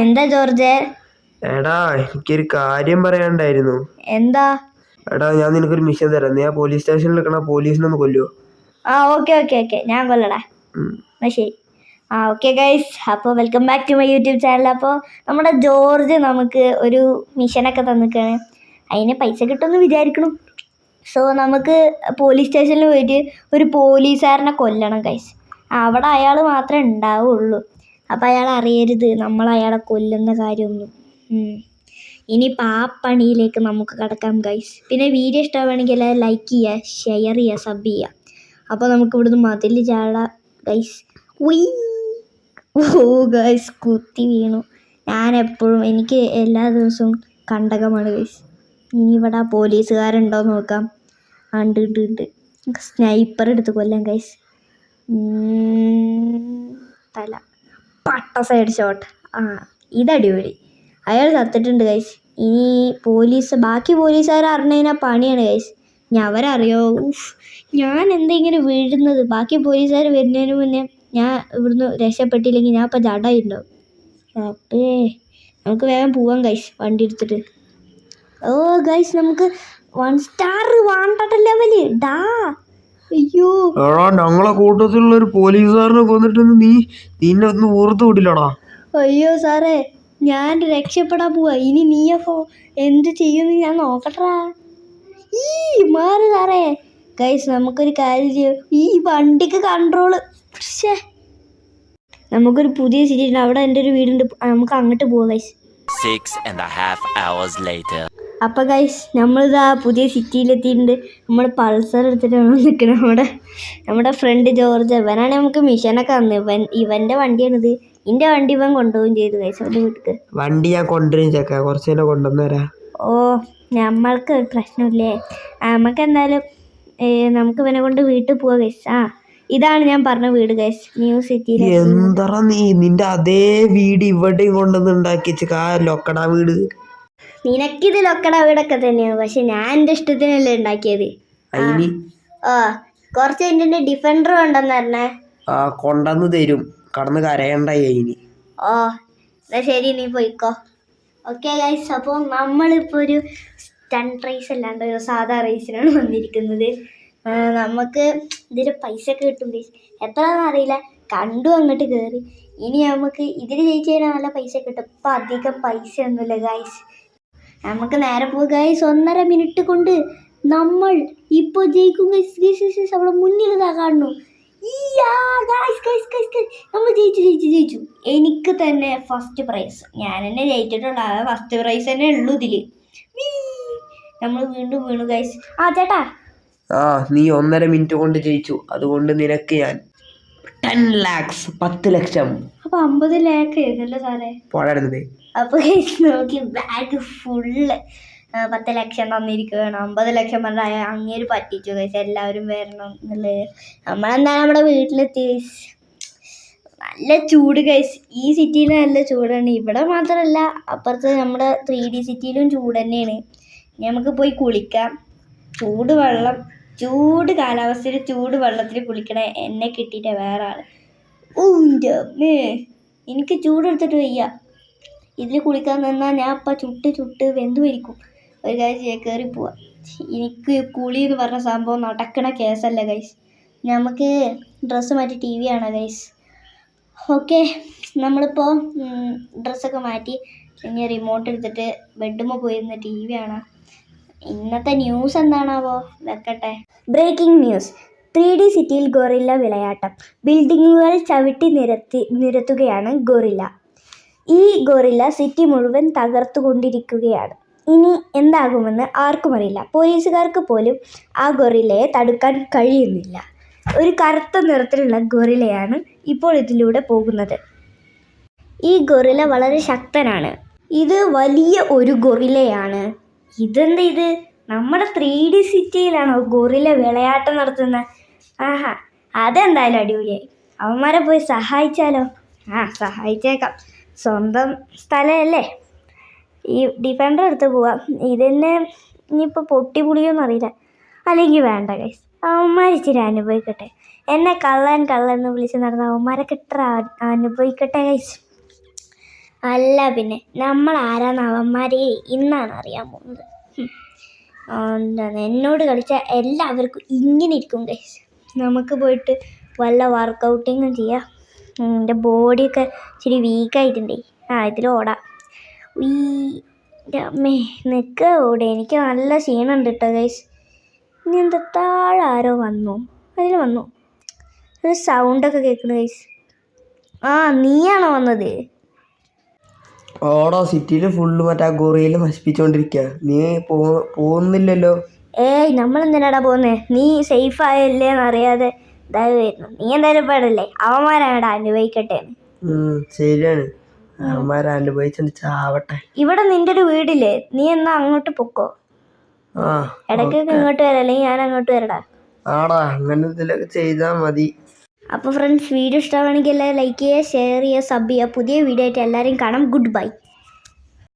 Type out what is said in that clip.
എന്താ ജോർജ്? എടാ എനിക്കൊരു കാര്യം പറയാണ്ടായിരുന്നു. എന്താ? എടാ ഞാൻ നിനക്കൊരു മിഷൻ തരാം. നീ ആ പോലീസ് സ്റ്റേഷനിൽ നിൽക്കണ പോലീസിനൊന്ന് കൊല്ലുവോ? ഓക്കെ ഓക്കെ ഓക്കെ, ഞാൻ കൊല്ലടാ. എന്നാ ശരി. ഓക്കെ ഗൈസ്, അപ്പോൾ welcome back to my YouTube channel. അപ്പോൾ നമ്മുടെ ജോർജ് നമുക്ക് ഒരു മിഷനൊക്കെ തന്നിക്കാണ്. അതിന് പൈസ കിട്ടുമെന്ന് വിചാരിക്കണം. സോ നമുക്ക് പോലീസ് സ്റ്റേഷനിൽ പോയിട്ട് ഒരു പോലീസുകാരനെ കൊല്ലണം ഗൈസ്. അവിടെ അയാൾ മാത്രമേ ഉണ്ടാവുള്ളൂ. അപ്പോൾ അയാൾ അറിയരുത് നമ്മൾ അയാളെ കൊല്ലുന്ന കാര്യമൊന്നും. ഇനിയിപ്പോൾ ആ പണിയിലേക്ക് നമുക്ക് കിടക്കാം ഗൈസ്. പിന്നെ വീഡിയോ ഇഷ്ടമാണെങ്കിൽ എല്ലാവരും ലൈക്ക് ചെയ്യുക, ഷെയർ ചെയ്യുക, സബ് ചെയ്യുക. അപ്പോൾ നമുക്ക് ഇവിടുന്ന് മതിൽ ചാടാം ഗൈസ്. ഓ ഗൈസ്, കുത്തി വീണു. എനിക്ക് എല്ലാ ദിവസവും കണ്ടകമാണ് ഗൈസ്. ഇനി ഇവിടെ പോലീസുകാരുണ്ടോ നോക്കാം. ഉണ്ട്. സ്നൈപ്പർ എടുത്ത് കൊല്ലാം ഗൈസ്. തല പട്ട സൈഡ് ഷോട്ട്. ഇതടിപൊളി. അയാൾ ചത്തിട്ടുണ്ട് ഗൈസ്. ഇനി ബാക്കി പോലീസുകാർ അറിഞ്ഞാൽ പണിയാണ് ഗൈസ്. ഞാൻ അവരറിയോ ഞാൻ എന്താ ഇങ്ങനെ വീഴുന്നത്? ബാക്കി പോലീസുകാർ വരുന്നതിന് മുന്നേ ഞാൻ ഇവിടുന്ന് രക്ഷപ്പെട്ടില്ലെങ്കിൽ ഞാൻ ഇപ്പം ജഡായിട്ടുണ്ടാവും. നമുക്ക് വേഗം പോവാം ഗൈസ്, വണ്ടി എടുത്തിട്ട്. ഗൈസ്, നമുക്ക് 1 സ്റ്റാർ വാണ്ടട്ട ലെവല് ഡാ. അയ്യോ ഞങ്ങളെ കൂട്ടത്തിലുള്ള ഒരു പോലീസുകാരനെ കൊന്നിട്ട് നിന്നെ ഒന്ന് ഓർത്തു വിടില്ലടാ. അയ്യോ സാറേ, ഞാൻ രക്ഷപ്പെടാൻ പോവാ. ഇനി നീയപ്പോ എന്ത് ചെയ്യുമെന്ന് ഞാൻ നോക്കട്ടാ. മാറി സാറേ. ഗൈസ്, നമുക്കൊരു കാര്യം ചെയ്യും. ഈ വണ്ടിക്ക് കൺട്രോള്. നമുക്കൊരു പുതിയ സിറ്റി ഉണ്ട്, അവിടെ എൻ്റെ ഒരു വീടുണ്ട്. നമുക്ക് അങ്ങോട്ട് പോവാം ഗൈസ്. 6.5 hours later. അപ്പം ഗൈസ്, നമ്മളിതാ പുതിയ സിറ്റിയിലെത്തിയിട്ടുണ്ട്. നമ്മൾ പൾസർ എടുത്തിട്ടാണ് നിൽക്കുന്നത്. നമ്മുടെ ഫ്രണ്ട് ജോർജ്, ഇവനാണ് നമുക്ക് മിഷനൊക്കെ തന്നു. ഇവൻ്റെ വണ്ടിയാണിത്. എൻ്റെ വണ്ടി ഇവൻ കൊണ്ടുപോവുകയും ചെയ്തു ഗൈസ്. അവൻ്റെ വീട്ടിൽ വണ്ടി ഞാൻ കൊണ്ടുവരും ചേക്കാ, കുറച്ച് നേരം കൊണ്ടുവന്നേരാ. നമ്മൾക്ക് പ്രശ്നമില്ലേ. നമുക്ക് എന്തായാലും നമുക്ക് ഇവനെ കൊണ്ട് വീട്ടിൽ പോവാം ഗൈസ്. ഇതാണ് ഞാൻ പറഞ്ഞ വീട് ഗൈസ്, ന്യൂ സിറ്റിയിൽ. എന്താ നിന്റെ അതേ വീട് ഇവിടെയും കൊണ്ടുവന്ന് ഉണ്ടാക്കി ലൊക്കടാ വീട്. നിനക്കിത് ലൊക്കട വീടൊക്കെ തന്നെയാണ്, പക്ഷെ ഞാൻ എൻ്റെ ഇഷ്ടത്തിനല്ലേ ഉണ്ടാക്കിയത്. കുറച്ച് എൻ്റെ ഡിഫൻഡർ കൊണ്ടുവന്ന് തരണേ. കൊണ്ടുവന്ന് തരും, കടന്ന് കരയണ്ടായി. എന്നാ ശരി, നീ പോയിക്കോ. ഓക്കെ ഗൈസ്, അപ്പോൾ നമ്മളിപ്പോൾ ഒരു സ്റ്റണ്ട് റേസ് അല്ലാണ്ട് ഒരു സാധാ റേസിനാണ് വന്നിരിക്കുന്നത്. നമുക്ക് ഇതിൽ പൈസ ഒക്കെ കിട്ടും ഗൈസ്. എത്രയാണെന്ന് അറിയില്ല, കണ്ടു അങ്ങോട്ട് കയറി. ഇനി നമുക്ക് ഇതിൽ ജയിച്ചു കഴിഞ്ഞാൽ നല്ല പൈസ കിട്ടും. ഇപ്പം അധികം പൈസ ഒന്നുമില്ല ഗൈസ്. നമുക്ക് നേരെ പോകും ഗൈസ്. 1.5 മിനിറ്റ് കൊണ്ട് നമ്മൾ ഇപ്പോൾ ജയിക്കും ഗൈസ്. അവിടെ മുന്നിൽ ഇതാ കാണുന്നു. നമ്മൾ ജയിച്ചു. എനിക്ക് തന്നെ ഫസ്റ്റ് പ്രൈസ്. ഞാൻ തന്നെ ജയിച്ചിട്ടുള്ള ഫസ്റ്റ് പ്രൈസ് തന്നെ ഉള്ളൂ ഇതിൽ. നമ്മൾ വീണ്ടും വീണു ഗൈസ്. ചേട്ടാ, നീ 1.5 മിനിറ്റ് കൊണ്ട് ജയിച്ചു. അതുകൊണ്ട് നിനക്ക് ഞാൻ 10 lakhs 10 ലക്ഷം. അപ്പൊ 50 ലാക്ക് ആയിരുന്നല്ലോ സാറേ. പോടാടുന്നത്. അപ്പൊ നോക്കി ബാഗ് ഫുള്ള് 10 ലക്ഷം തന്നിരിക്കുകയാണ്. 50 ലക്ഷം പറഞ്ഞാൽ അങ്ങേര് പറ്റിച്ചു ഗൈസ്. എല്ലാവരും വരണം എന്നുള്ളത്. നമ്മളെന്താണ് നമ്മുടെ വീട്ടിലെത്തി ഗൈസ്. നല്ല ചൂട് ഗൈസ്. ഈ സിറ്റിയിൽ നല്ല ചൂടാണ്. ഇവിടെ മാത്രമല്ല, അപ്പുറത്ത് നമ്മുടെ 3D സിറ്റിയിലും ചൂട് തന്നെയാണ്. ഇനി നമുക്ക് പോയി കുളിക്കാം. ചൂട് കാലാവസ്ഥയിൽ ചൂട് വെള്ളത്തിൽ കുളിക്കണ എന്നെ കിട്ടിയിട്ട് വേറെ ആൾ. എനിക്ക് ചൂടെടുത്തിട്ട് വയ്യ. ഇതിൽ കുളിക്കാൻ നിന്നാൽ ഞാൻ അപ്പം ചുട്ട് വെന്തു വരിക്കും. ഒരു കാര്യം ചെയ്യാൻ കയറി പോവാം. എനിക്ക് കുളി എന്ന് പറഞ്ഞ സംഭവം നടക്കണ കേസല്ല ഗൈസ്. നമുക്ക് ഡ്രസ്സ് മാറ്റി TV ആണ് ഗൈസ്. ഓക്കെ, നമ്മളിപ്പോൾ ഡ്രസ്സൊക്കെ മാറ്റി ഇനി റിമോട്ട് എടുത്തിട്ട് ബെഡ്റൂമിൽ പോയിരുന്ന TV ആണ്. ഇന്നത്തെ ന്യൂസ് എന്താണാവോ, വെക്കട്ടെ. Breaking news. 3D സിറ്റിയിൽ ഗൊറില്ല വിളയാട്ടം. ബിൽഡിങ്ങുകൾ ചവിട്ടി നിരത്തുകയാണ് ഗൊറില്ല. ഈ ഗൊറില്ല സിറ്റി മുഴുവൻ തകർത്തുകൊണ്ടിരിക്കുകയാണ്. ഇനി എന്താകുമെന്ന് ആർക്കും അറിയില്ല. പോലീസുകാർക്ക് പോലും ആ ഗൊറില്ലയെ തടുക്കാൻ കഴിയുന്നില്ല. ഒരു കറുത്ത നിറത്തിലുള്ള ഗൊറില്ലയാണ് ഇപ്പോൾ ഇതിലൂടെ പോകുന്നത്. ഈ ഗൊറില്ല വളരെ ശക്തനാണ്. ഇത് വലിയ ഒരു ഗൊറില്ലയാണ്. ഇതെന്താ ഇത്? നമ്മുടെ 3D സിറ്റിയിലാണോ ഗൊറില്ല വിളയാട്ടം നടത്തുന്നത്? അതെന്തായാലും അടിപൊളിയായി. അവന്മാരെ പോയി സഹായിച്ചാലോ? സഹായിച്ചേക്കാം. സ്വന്തം സ്ഥലമല്ലേ. ഈ ഡിഫൻഡർ എടുത്ത് പോവാം. ഇതെന്നെ ഇനിയിപ്പോൾ പൊട്ടിപ്പൊളിയോന്ന് അറിയില്ല. അല്ലെങ്കിൽ വേണ്ട ഗൈസ്, അവന്മാർ ഇച്ചിരി അനുഭവിക്കട്ടെ. എന്നെ കള്ളൻ എന്ന് വിളിച്ച് നടന്ന അവന്മാരൊക്കെ ഇത്ര അനുഭവിക്കട്ടെ ഗൈസ്. അല്ല പിന്നെ നമ്മൾ ആരാന്ന് അവന്മാരെ ഇന്നാണ് അറിയാൻ പോകുന്നത്. എന്താണ് എന്നോട് കളിച്ച എല്ലാവർക്കും ഇങ്ങനെ ഇരിക്കും ഗൈസ്. നമുക്ക് പോയിട്ട് വല്ല വർക്കൗട്ടിങ്ങും ചെയ്യാം. എൻ്റെ ബോഡിയൊക്കെ ഇച്ചിരി വീക്കായിട്ടുണ്ടേ. ഇതിൽ ഓടാം. ഈ അമ്മേ നിൽക്കുക ഓടെ, എനിക്ക് നല്ല ക്ഷീണമുണ്ട് കേട്ടോ ഗൈസ്. ഇനി എന്താ താഴെ ആരോ വന്നു, അതിൽ വന്നു ഒരു സൗണ്ടൊക്കെ കേൾക്കുന്നു ഗൈസ്. നീയാണോ വന്നത്? ഓടോ സിറ്റിയിൽ ഫുള്ള് മറ്റേ ഗൊറിയിൽ നശിപ്പിച്ചുകൊണ്ടിരിക്കുക. നീ പോകുന്നില്ലല്ലോ. നമ്മൾ എന്തിനാടാ പോകുന്നത്? നീ സേഫ് ആയല്ലേന്ന് അറിയാതെ ഇതായി വരുന്നു. നീ എന്തായാലും പാടല്ലേ, അവന്മാരാടാ അനുഭവിക്കട്ടെ. ശരിയാണ്, അവന്മാർ അനുഭവിച്ചിട്ട് ചാവട്ടെ. ഇവിടെ നിന്റെ ഒരു വീടില്ലേ, നീ എന്നാ അങ്ങോട്ട് പൊക്കോ. ഇടയ്ക്കൊക്കെ ഇങ്ങോട്ട് വരാം, അല്ലെങ്കിൽ ഞാൻ അങ്ങോട്ട് വരടാ. ആടാ, അങ്ങനെ ഇതിലൊക്കെ ചെയ്താൽ മതി. അപ്പോൾ ഫ്രണ്ട്സ്, വീഡിയോ ഇഷ്ടമാണെങ്കിൽ എല്ലാവരും ലൈക്ക് ചെയ്യുക, ഷെയർ ചെയ്യുക, സബ് ചെയ്യുക. പുതിയ വീഡിയോ ആയിട്ട് എല്ലാവരെയും കാണാം. Good bye.